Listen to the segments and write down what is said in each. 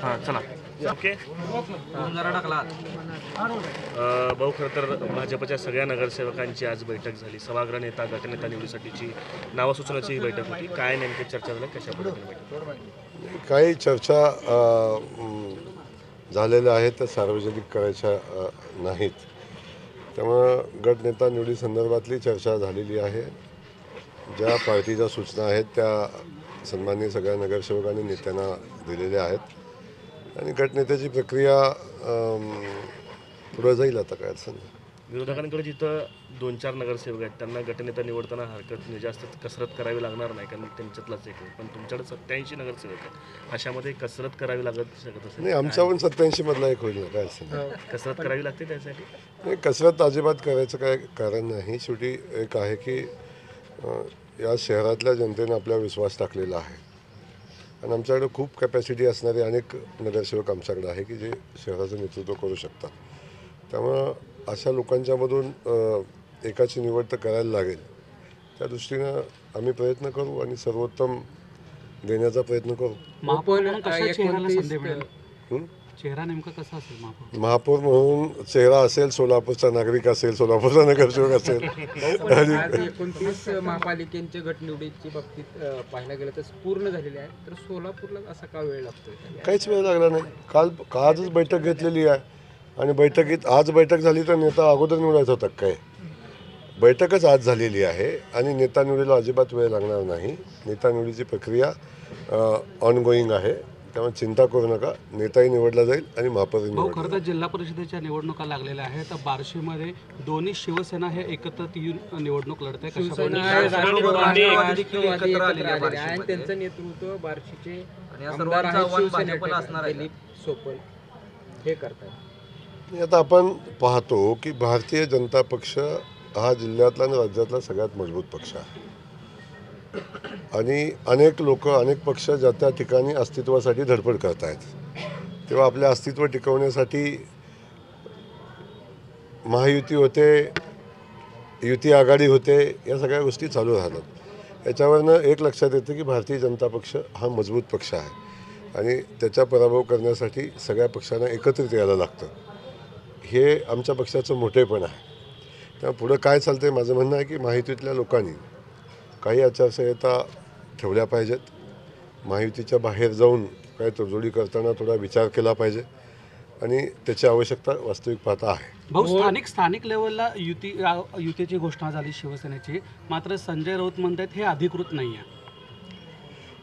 हां चला ओके भाऊ, खरं तर भाजपच्या सगळ्या नगरसेवकांची आज बैठक झाली. सभागृह नेता गटनेता निवडीसाठीची नावं सुचवण्याची ही बैठक होती. काय नेमकी चर्चा झाली, कशा पद्धतीने बैठक? काही चर्चा झालेल्या आहेत त्या सार्वजनिक करायच्या नाहीत. त्यामुळं गटनेता निवडी संदर्भातली चर्चा झालेली आहे. ज्या पार्टीच्या सूचना आहेत त्या सन्माननीय सगळ्या नगरसेवकांनी नेत्यांना दिलेल्या आहेत आणि गटनेत्याची प्रक्रिया पुढे जाईल. आता काय अडचण नाही. विरोधकांकडे जिथं 2-4 नगरसेवक आहेत त्यांना गटनेता निवडताना हरकत जास्त कसरत करावी लागणार नाही, कारण त्यांच्यातलाच एक आहे. पण तुमच्याकडे 87 नगरसेवक आहेत, अशामध्ये कसरत करावी लागत शकत असेल. नाही, आमच्याहून 87 मधला एक होईल ना, काय अडचण नाही. कसरत करावी लागते त्यासाठी. नाही, कसरत अजिबात करायचं काय कारण नाही. शेवटी एक आहे की या शहरातल्या जनतेनं आपल्यावर विश्वास टाकलेला आहे आणि आमच्याकडे खूप कॅपॅसिटी असणारे अनेक नगरसेवक आमच्याकडे आहे की जे शहराचं नेतृत्व करू शकतात. त्यामुळं अशा लोकांच्यामधून एकाची निवड तर करायला लागेल. त्या दृष्टीनं आम्ही प्रयत्न करू आणि सर्वोत्तम देण्याचा प्रयत्न करू. चेहरा नेमका कसा असेल महापौर म्हणून चेहरा असेल, सोलापूरचा नागरिक असेल, सोलापूरचा नगरसेवक असेल. 29 महापालिकेच्या गटनिवडीच्या बाबतीत पाहायला गेलं तर पूर्ण झालेले आहे, तर सोलापूरला असा का वेळ लागतो? काहीच वेळ लागला नाही. आजच बैठक घेतलेली आहे आणि बैठकीत आज बैठक झाली तर नेता अगोदर निवडायचा होता काय? बैठकच आज झालेली आहे आणि नेता निवडीला अजिबात वेळ लागणार नाही. नेता निवडीची प्रक्रिया ऑनगोईंग आहे, त्यामुळे चिंता करू नका. नेताही निवडला जाईल आणि महापौरही निवडला खरं तर जिल्हा परिषदेच्या निवडणुका लागलेल्या आहेत, तर बार्शीमध्ये दोन्ही शिवसेना हे एकत्रित येऊन निवडणूक लढत आहे. त्यांचं नेतृत्व बार्शीचे आमदार आहेत दिलीप सोपल हे करतात. आता आपण पाहतो की भारतीय जनता पक्ष हा जिल्ह्यातला आणि राज्यातला सगळ्यात मजबूत पक्ष आहे आणि अनेक लोक अनेक पक्ष ज्या त्या ठिकाणी अस्तित्वासाठी धडपड करत आहेत. तेव्हा आपल्या अस्तित्व टिकवण्यासाठी महायुती होते, युती आघाडी होते, या सगळ्या गोष्टी चालू राहतात. याच्यावरनं एक लक्षात येतं की भारतीय जनता पक्ष हा मजबूत पक्ष आहे आणि त्याचा पराभव करण्यासाठी सगळ्या पक्षांना एकत्रित यायला लागतं. हे आमच्या पक्षाचं मोठेपण आहे. त्यामुळे पुढं काय चालतं आहे, माझं म्हणणं आहे की महायुतीतल्या लोकांनी काही आचारसंहिता ठेवल्या पाहिजेत. महायुतीच्या बाहेर जाऊन काही तडजोडी करताना थोडा विचार केला पाहिजे आणि त्याची आवश्यकता वास्तविक पाहता आहे. भाऊ, स्थानिक लेवलला युतीची घोषणा झाली शिवसेनेची, मात्र संजय राऊत म्हणतात हे अधिकृत नाही आहे.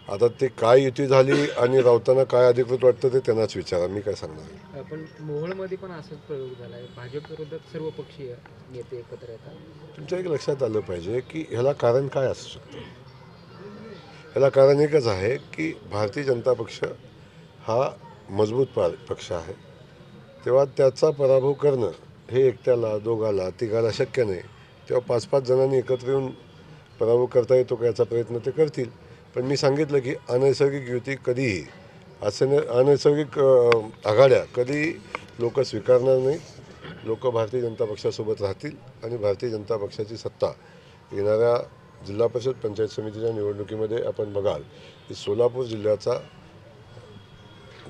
आता ते काय युती झाली आणि राऊतांना काय अधिकृत वाटतं ते त्यांनाच विचारा, मी काय सांगणार. पण मोहोळमध्ये पण असाच प्रयोग झाला आहे. भाजप विरोधात सर्व पक्षीय नेते एकत्र येतात. तुमच्या एक लक्षात आलं पाहिजे की ह्याला कारण काय असू शकतं. ह्याला कारण एकच आहे की भारतीय जनता पक्ष हा मजबूत पक्ष आहे. तेव्हा त्याचा पराभव करणं हे एकट्याला, दोघाला, तिघाला शक्य नाही. तेव्हा 5-5 जणांनी एकत्र येऊन पराभव करता येतो का याचा प्रयत्न ते करतील. पण मी सांगितलं की अनैसर्गिक युती कधीही अनैसर्गिक आघाड्या कधी लोक स्वीकारणार नाही. लोक भारतीय जनता पक्षासोबत राहतील आणि भारतीय जनता पक्षाची सत्ता येणाऱ्या जिल्हा परिषद पंचायत समितीच्या निवडणुकीमध्ये आपण बघाल की सोलापूर जिल्ह्याचा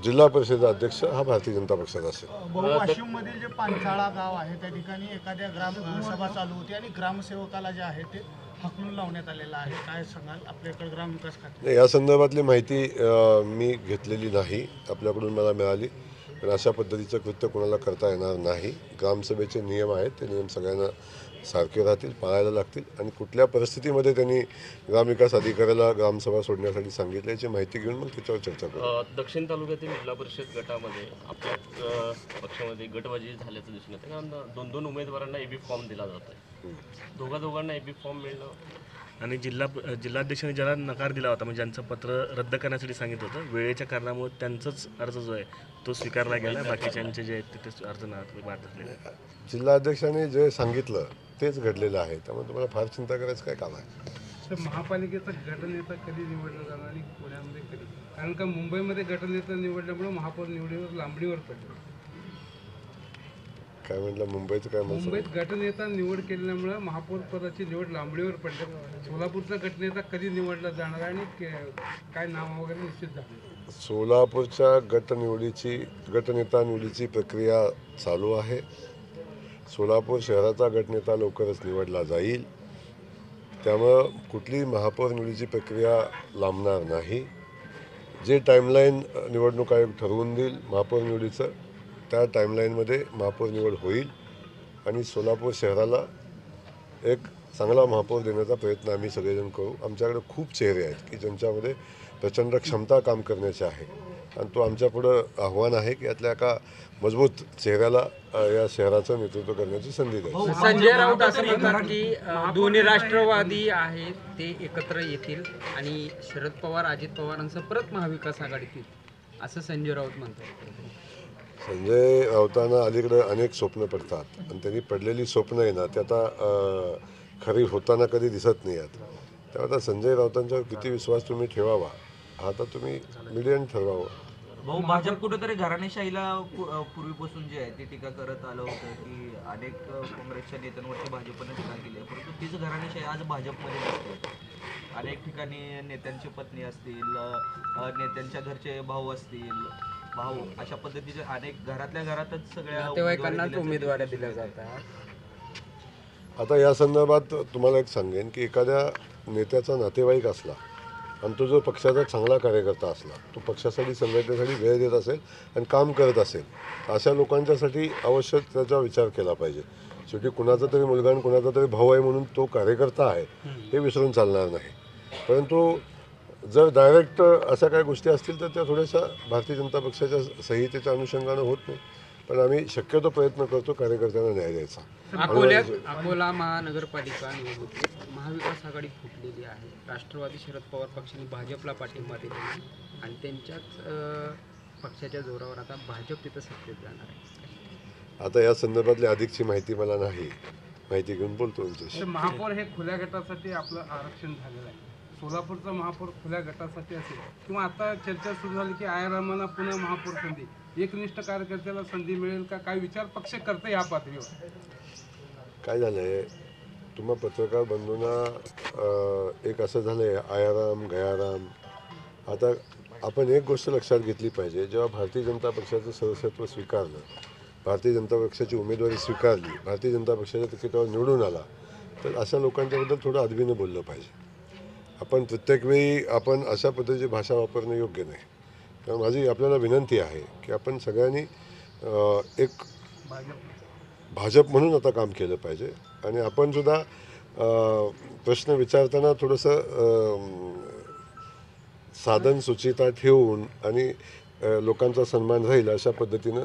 जिल्हा परिषद अध्यक्ष हा भारतीय जनता पक्षाचा असेल. वाशिममधील जे पांचाळा गाव आहे त्या ठिकाणी एखाद्या ग्रामसभा चालू होती आणि ग्रामसेवकाला जे आहे ते हाकलून लावण्यात आलेलं आहे. काय सांगाल आपल्याकडे ग्रामविकास खाते? या संदर्भातली माहिती मी घेतलेली नाही, आपल्याकडून मला मिळाली. पण अशा पद्धतीचं कृत्य कोणाला करता येणार नाही. ग्रामसभेचे नियम आहेत, ते नियम सगळ्यांना सारखे राहतील, पाळायला लागतील आणि कुठल्या परिस्थितीमध्ये त्यांनी ग्रामविकास अधिकाऱ्याला ग्रामसभा सोडण्यासाठी सांगितलं याची माहिती घेऊन मग त्याच्यावर चर्चा करू. दक्षिण तालुक्यातील जिल्हा परिषद गटामध्ये आपल्या पक्षामध्ये गटबाजी झाल्याचं दिसून येतं, कारण 2-2 उमेदवारांना एबी फॉर्म दिला जातो आहे. दोघांना एबी फॉर्म मिळणं आणि जिल्हाध्यक्षांनी ज्याला नकार दिला होता, म्हणजे ज्यांचं पत्र रद्द करण्यासाठी सांगितलं होतं, वेळेच्या कारणामुळे त्यांचाच अर्ज जो आहे तो स्वीकारला गेला, बाकीच्यांचे जे आहेत ते अर्ज बाद झालेले आहेत. जिल्हाध्यक्षांनी जे सांगितलं तेच घडलेलं आहे, त्यामुळे तुम्हाला फार चिंता करायचं काय काम आहे. तर महापालिकेचा गटनेता कधी निवडला जाणार आणि पुण्यामध्ये कधी? कारण का मुंबईमध्ये गटनेता निवडल्यामुळे महापौर निवडीवर लांबणीवर पडलं. काय म्हटलं मुंबईचं काय म्हणतो? मुंबईत गटनेता निवड केल्यामुळे महापौर पदाची निवड लांबणीवर पडली. सोलापूरचा गटनेता कधी निवडला जाणार आणि काय नाव वगैरे निश्चित झालं? सोलापूरच्या गटनेता निवडीची प्रक्रिया चालू आहे. सोलापूर शहराचा गटनेता लवकरच निवडला जाईल. त्यामुळं कुठलीही महापौर निवडीची प्रक्रिया लांबणार नाही. जे टाईमलाईन निवडणूक आयोग ठरवून देईल महापौर निवडीचं, त्या टाईमलाईनमध्ये महापौर निवड होईल आणि सोलापूर शहराला एक चांगला महापौर देण्याचा प्रयत्न आम्ही सगळेजण करू. आमच्याकडे खूप चेहरे आहेत की ज्यांच्यामध्ये प्रचंड क्षमता काम करण्याची आहे आणि तो आमच्यापुढं आव्हान आहे की यातल्या एका मजबूत चेहऱ्याला या शहराचं नेतृत्व करण्याची संधी द्यायची. संजय राऊत असं म्हणतात की दोन्ही राष्ट्रवादी आहेत ते एकत्र येतील आणि शरद पवार अजित पवारांचं परत महाविकास आघाडीत येईल असं संजय राऊत म्हणतात. संजय राऊतांना अलीकडे अनेक स्वप्न पडतात आणि त्यांनी पडलेली स्वप्न आहे ना ते आता खरी होताना कधी दिसत नाही आहेत. त्यामुळे आता संजय राऊतांच्यावर किती विश्वास तुम्ही ठेवावा हा आता तुम्ही मीडियाने ठरवावं. भाऊ, भाजप कुठेतरी घराणेशाहीला पूर्वीपासून जे आहे ते टीका करत आलं होतं की अनेक काँग्रेसच्या नेत्यांवरती भाजपने टीका केली आहे, परंतु तीच घराणेशाही आज भाजपमध्ये दिसते. अनेक ठिकाणी नेत्यांची पत्नी असतील, नेत्यांच्या घरचे भाऊ असतील, भाऊ अशा पद्धतीचे अनेक घरातल्या घरातच सगळ्या नातेवाईकांनाच उमेदवाऱ्या दिल्या जातात. आता या संदर्भात तुम्हाला एक सांगेन की एखाद्या नेत्याचा नातेवाईक असला आणि तो जो पक्षाचा चांगला कार्यकर्ता असला, तो पक्षासाठी संघटनेसाठी वेळ देत असेल आणि काम करत असेल, अशा लोकांच्यासाठी अवश्य त्याचा विचार केला पाहिजे. शेवटी कुणाचा तरी मुलगा आणि कुणाचा तरी भाऊ आहे म्हणून तो कार्यकर्ता आहे हे विसरून चालणार नाही. परंतु जर डायरेक्ट अशा काही गोष्टी असतील तर त्या थोड्याशा भारतीय जनता पक्षाच्या संहितेच्या अनुषंगानं होत नाही. पण आम्ही शक्यतो प्रयत्न करतो कार्यकर्त्यांना न्याय द्यायचा. अकोला महानगरपालिका निवडणुकीत महाविकास आघाडी फुटलेली आहे. राष्ट्रवादी शरद पवार पक्षाने भाजपला पाठिंबा दिला आणि त्यांच्याच पक्षाच्या जोरावर आता भाजप तिथं सत्तेत जाणार आहे. आता या संदर्भातली अधिकची माहिती मला नाही, माहिती घेऊन बोलतो तुमच्याशी. महापौर हे खुल्या गटासाठी आपलं आरक्षण झालेलं आहे. सोलापूरचा महापौर खुल्या गटासाठी असेल किंवा आता चर्चा सुरू झाली की आयरामांना पुन्हा महापौर संधी, एकनिष्ठ कार्यकर्त्याला संधी मिळेल का? काय विचार पक्ष करते या पातळीवर? काय झालं आहे तुम्हा पत्रकार बंधूंना एक असं झालं आहे आयाराम गयाराम. आता आपण एक गोष्ट लक्षात घेतली पाहिजे, जेव्हा भारतीय जनता पक्षाचं सदस्यत्व स्वीकारलं, भारतीय जनता पक्षाची उमेदवारी स्वीकारली, भारतीय जनता पक्षाच्या तिकिटावर निवडून आला, तर अशा लोकांच्याबद्दल थोडं अदबीनं बोललं पाहिजे. आपण प्रत्येक वेळी आपण अशा पद्धतीची भाषा वापरणं योग्य नाही. तर माझी आपल्याला विनंती आहे की आपण सगळ्यांनी एक भाजप म्हणून आता काम केलं पाहिजे आणि आपण सुद्धा प्रश्न विचारताना थोडंसं साधन सुचिता ठेवून आणि लोकांचा सन्मान राहील अशा पद्धतीनं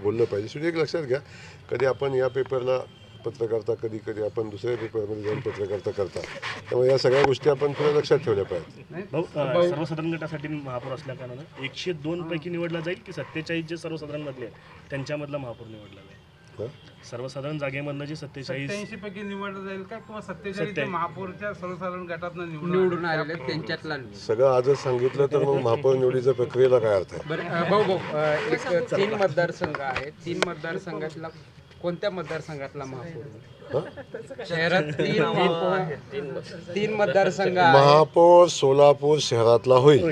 बोललं पाहिजे. शेवटी एक लक्षात घ्या, कधी आपण या पेपरला पत्रकारिता, कधी कधी आपण दुसऱ्या पेपरमध्ये जाऊन पत्रकारिता करतात. त्यामुळे या सगळ्या गोष्टी आपण थोड्या लक्षात ठेवल्या पाहिजेत. सर्वसाधारण गटासाठी महापौर असल्या कारणानं 102 पैकी निवडला जाईल की 47 जे सर्वसाधारण मधले आहेत त्यांच्यामधला महापौर निवडला जाईल? सर्वसाधारण जागेमधनं जे 87 पैकी निवडलं जाईल का किंवा 47 महापौरच्या सर्वसाधारण गटातनं निवडून आलेले त्यांच्यातला सगळं आजच सांगितलं तर मग महापौर निवडीच्या प्रक्रियेला काय अर्थ आहे? बरं भाऊ, एक 3 मतदारसंघ आहेत. 3 मतदारसंघातला कोणत्या मतदारसंघातला महापौर? शहरात 3 मतदारसंघ आहेत. महापौर सोलापूर शहरातला होईल.